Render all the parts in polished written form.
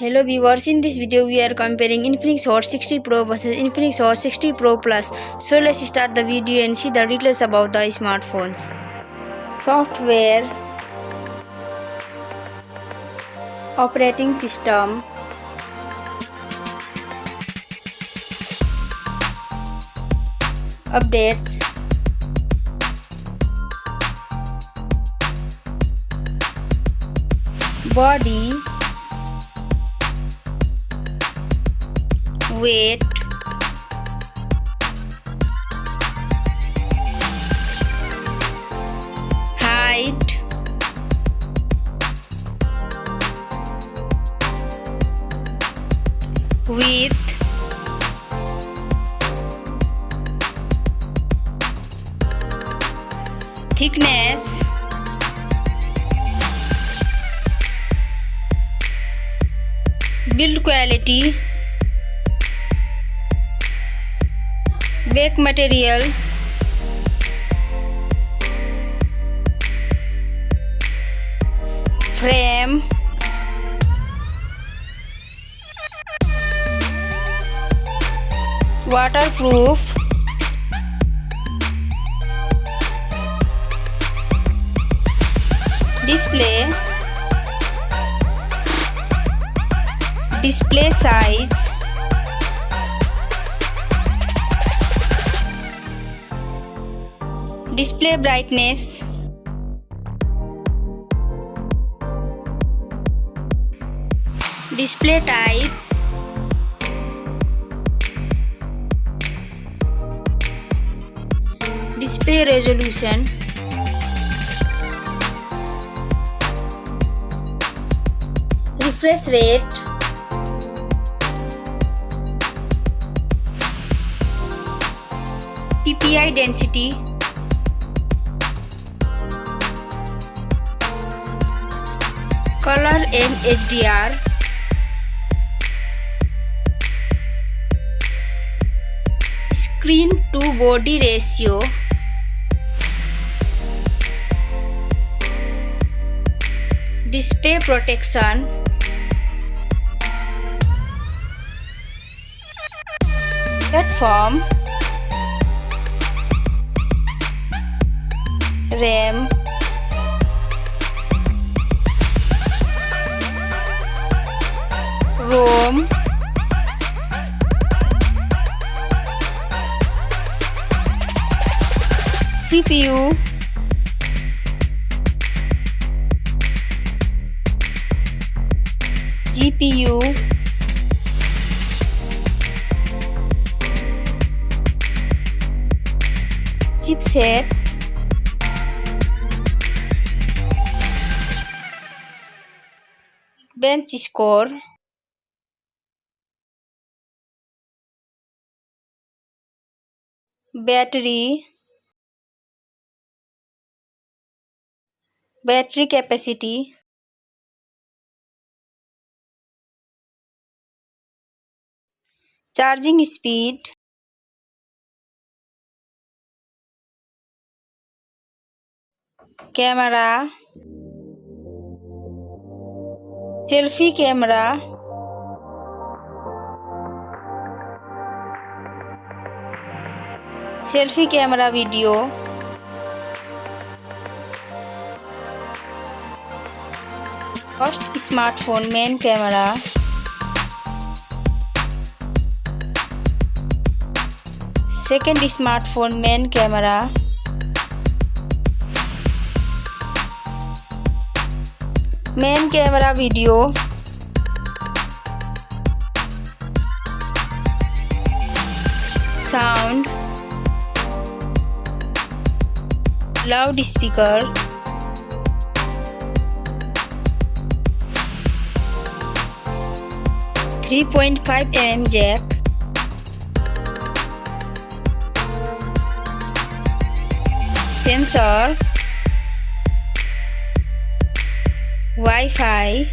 Hello viewers, in this video we are comparing Infinix Hot 60 Pro versus Infinix Hot 60 Pro Plus. So let's start the video and see the details about the smartphones. Software, operating system, updates, body, weight, height, width, thickness, build quality, back material, frame, waterproof, display size, display brightness, display type, display resolution, refresh rate, PPI density, color and HDR, screen to body ratio, display protection, platform, RAM, ROM, CPU, GPU, chipset, bench score, battery capacity, charging speed, camera, selfie camera, video, first smartphone main camera, second smartphone main camera, main camera video, sound, loudspeaker, .5 mm jack, sensor, Wi-Fi,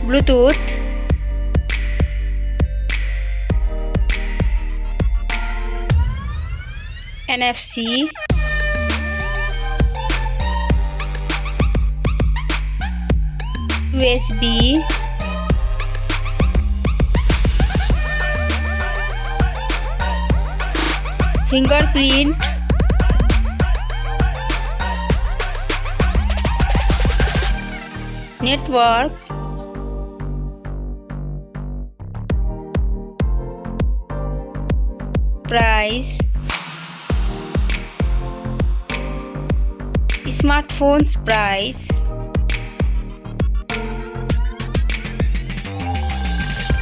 Bluetooth, NFC, USB, fingerprint, network, price, smartphone's price,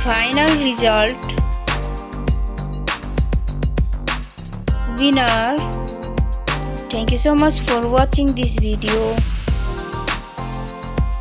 final result, winner. Thank you so much for watching this video.